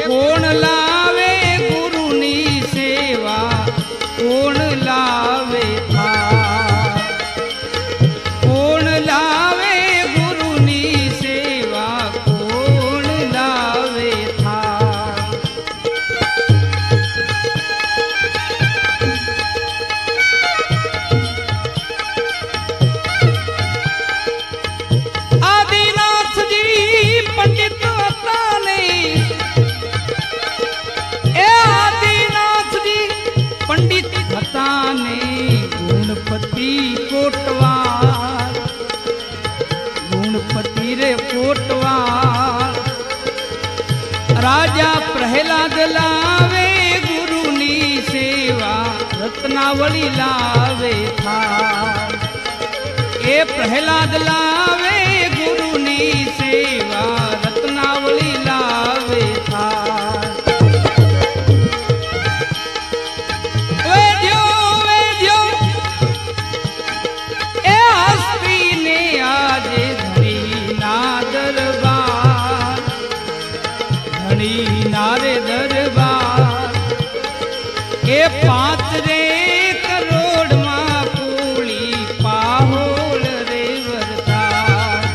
કોણ લાવે ગુરુની સેવા કોણ લાવે થાળ કોણ લાવે ગુરુની સેવા કોણ લાવે થાળ राजा प्रहलाद लावे गुरुनी सेवा रत्नावली लावे थाल ए प्रहलाद लावे गुरुनी सेवा रत्नावली लावे थाल वेद्यो ए हस्ती ने आजे धनी ना दरबार नारे दरबार ए 5 रे करोड़ मां पूली पाहोल रे वरदान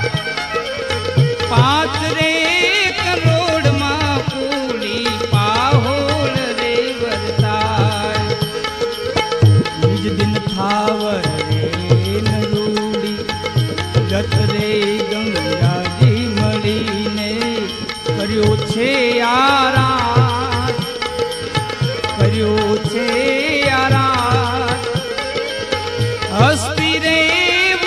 5 रे करोड़ मां पूली पाहोल रे वरदान निज दिन थावर रे नरूड़ी जत रे गंगा जी मळीने કર્યો છે આરાધ કર્યો છે આરાધ હસ્તી રે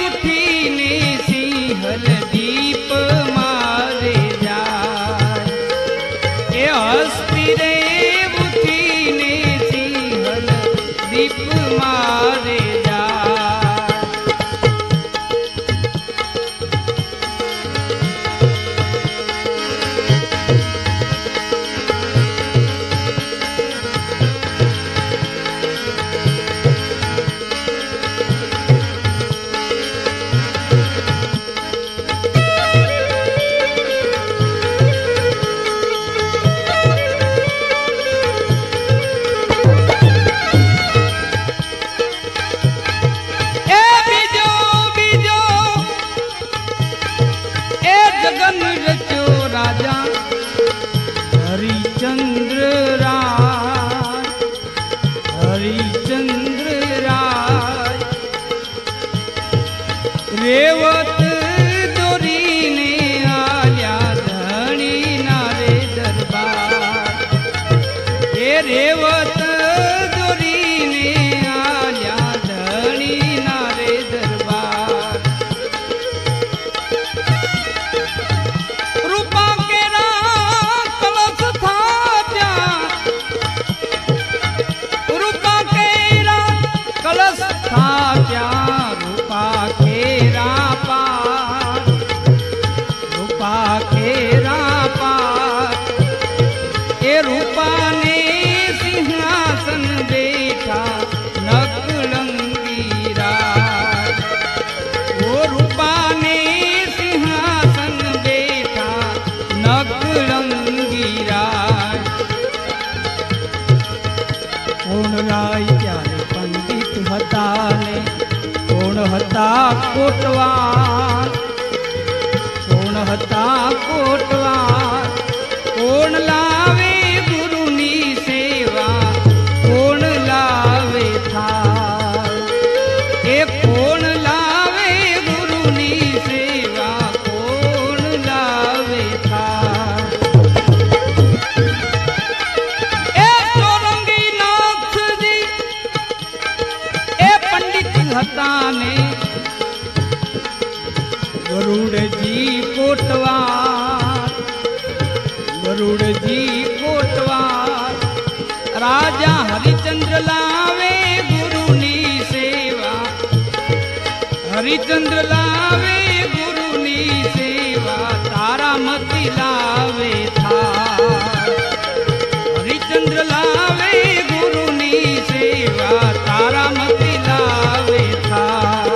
ઉઠીને સિંહલ દીપ મારે જાય એ હસ્તી રે ઉઠીને સિંહલ દીપ મારે જાય रेवत दोरीने आल्या धणी नारे दरबार ए रेवत दोरीने आल्या धणी नारे दरबार रूपा केरा कलश थाप्या रूपा केरा कलश थाप्या रूपा खेरा पार ए रूपाने सिंहासन बैठा नकलंगी राज वो रूपाने सिंहासन बैठा नकलंगी राज कोण राय ત્યારે પંડિત હતા ને કોણ હતા કોટવાર હતા કોટવાર કોણ લાવે ગુરુની સેવા કોણ લાવે થાળ એ કોણ લાવે ગુરુની સેવા કોણ લાવે થાળ એ સોરંગી નાથજી એ પંડિત હતા ને ગરુડજી કોટવાર રાજા હરિચંદ્ર લાવે ગુરુની સેવા હરિચંદ્ર લાવે ગુરુની સેવા તારામતી લાવે થાળ હરિચંદ્ર લાવે ગુરુની સેવા તારામતી લાવે થાળ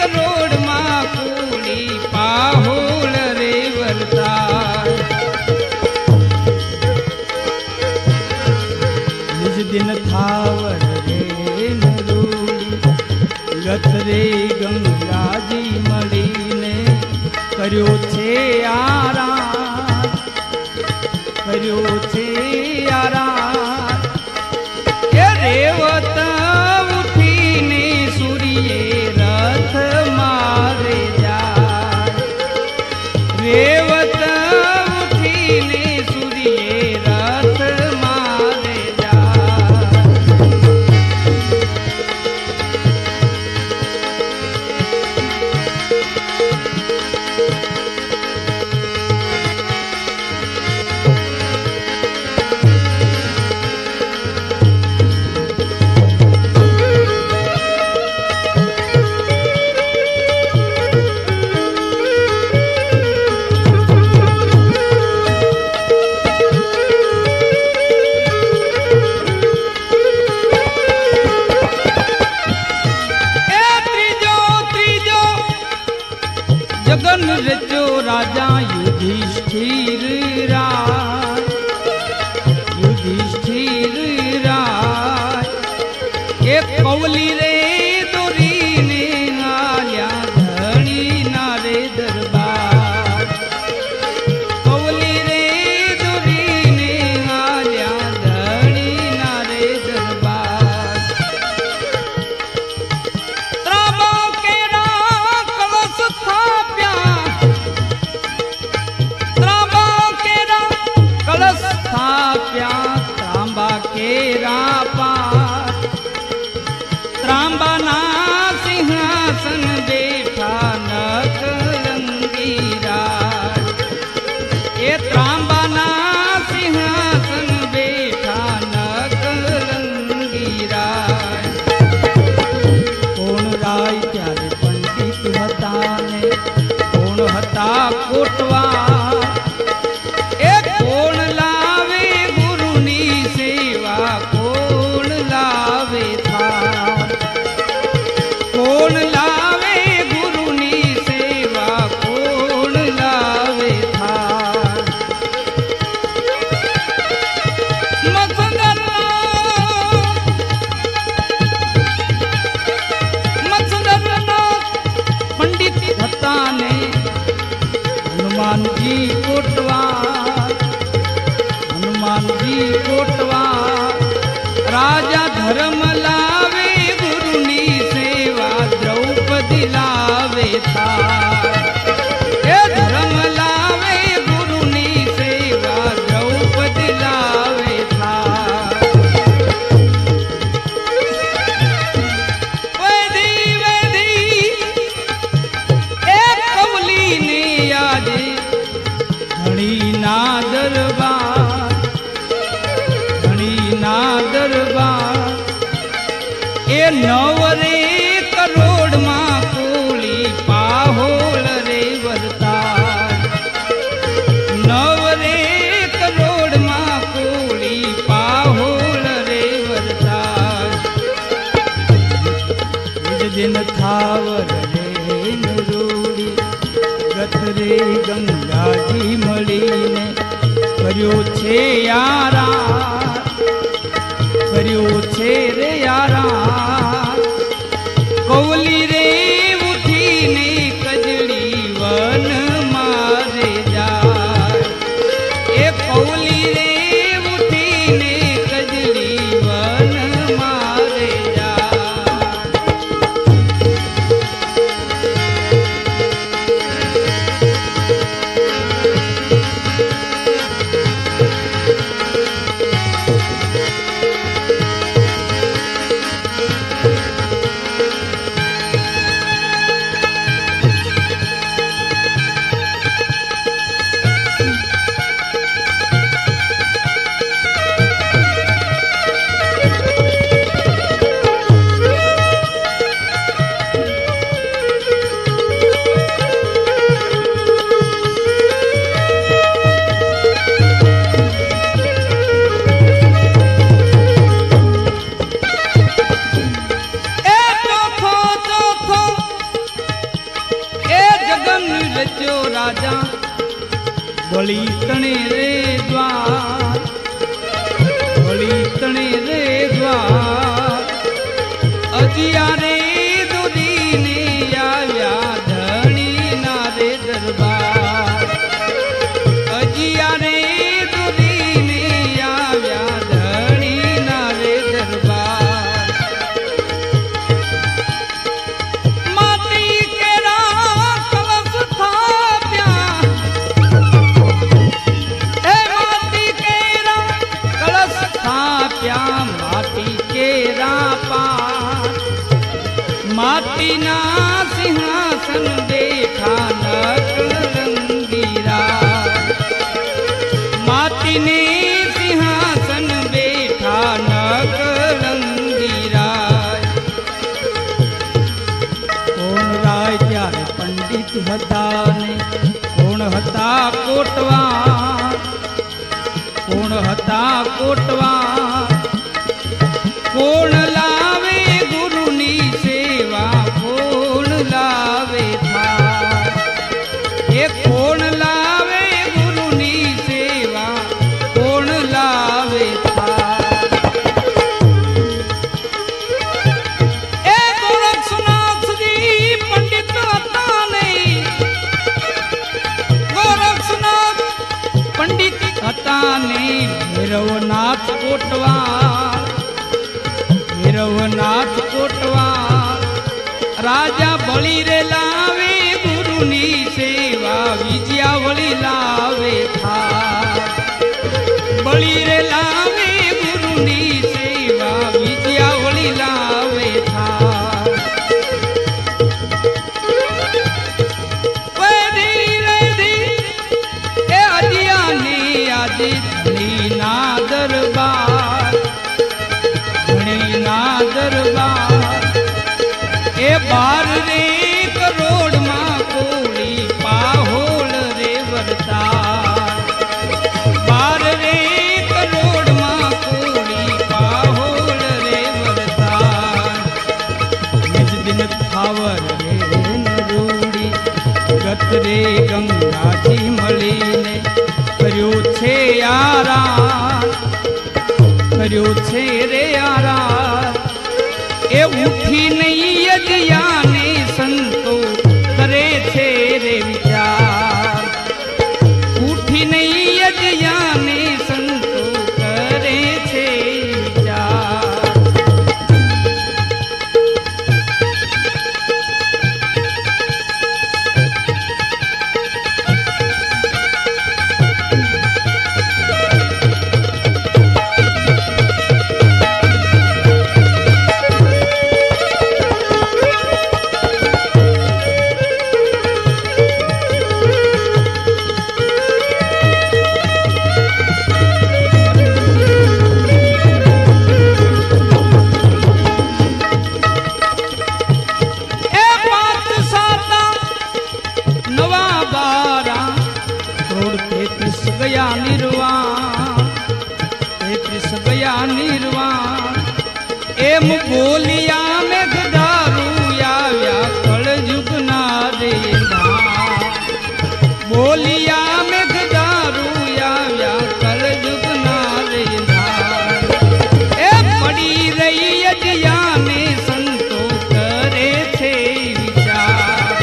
કરોડ માં કુળી પાહોળ રે વર્તાય નિજ દિન થાવર રે નરોડી ગત રે ગંગાજી મળીને કર્યો છે આરામ કર્યો છે આરામ એ રેવત ઉઠીને સૂર્યે રથ મારે જાય રેવત ઉઠીને સૂર્યે રથ મારે જાય જગન રચો રાજા યુધિષ્ઠિર રાય યુધિષ્ઠિર રાય એક કૌલી રે દોરીને આલ્યા ધણી ના રે દરબાર કૌલી રે દોરીને આલ્યા ધણી ના રે દરબાર ત્રાબા કેરા કલશ કલશ સ્થાપ્યા ત્રાંબા કેરા પાર ત્રાંબાના સિંહાસન બેઠા નખલંગી રાજ એ ત્રાંબાના સિંહાસન બેઠા નખલંગી રાજ કોણ રાય ત્યારે પંડિત હતા ને કોણ હતા કોટવા હનુમાનજી કોટવા રાજા ધર્મ લાવે ગુરુની સેવા દ્રૌપદી લાવે થા એ ધર્મ લાવે ગુરુની સેવા દ્રૌપદી લાવે થા વેધી વેધી એ કૌલીને યાદે ધણીના દરબાર ધણીના દરબાર એ નવરે કરોડમાં કુળી પાહોળ રે વર્તાય નવરે કરોડમાં કુળી પાહોળ રે વર્તાય નિજ દિન થાવર રે નરોડી ગત રે ગંગાજી મળીને કર્યો છે યારા કર્યો છે રે યારા કૌલી રે ઉઠીને કજડી વન મારે જાય એ કૌલી રે ઉઠીને કજડી વન મારે જાય रजो राजा बोली तणे रे द्वार बोली तणे रे द्वार अजिया रे दूधी ने आव्या धणी ना रे दरबार अजिया रे दूधी ने आव्या धणी ना रे दरबार माटी केरा कलश थाप्या ए माटी केरा कलश थाप्या माटी केरा पार माटी ना सिंहासन बैठा नकलंगीरा माटी ने सिंहासन बैठा नकलंगीरा कोण राय त्यारे पंडित हता ने कोण हता कोटवार कोण हता कोटवार कोण लावे गुरुनी सेवा कोण लावे थार ए कोण लावे गुरुनी सेवा कोण लावे थार ए गोरक्षनाथ जी पंडित हता नहीं गोरक्षनाथ पंडित हता नहीं भैरवनाथ कोटवार भैरवनाथ कोटवार राजा बळी रे लावे गुरुनी सेवा विजया वळी लावे थार बळी रे लावे गुरुनी सेवा विजया वळी लावे थार वेदी वेदी ए अजिया ने आजी धनी ना दरबार ना दरबार ए बार रे करोड़ मां कोड़ी पाहोल रे वरतार बार रे करोड़ मां कोड़ी पाहोल रे वरतार निज दिन थावर रे नरूड़ी गत रे गंगा जी मळीने कर्यो छे आराम कर्यो छे रे आराम ए उठी नहीं यजिया ने संतो करे छे रे विचार उठी नहीं यजिया ने संतो करे छे विचार गया निर्वाण तेत्रिस गया निर्वाण एम बोलिया में गदारू आव्या कल युग ना रे बोलिया में गदारू आव्या कल युग ना रे ए पड़ी रही यजिया ने संतो करे थे विचार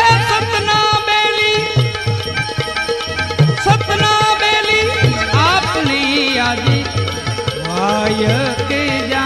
ए सतना बेली आपने आदि वाय के जा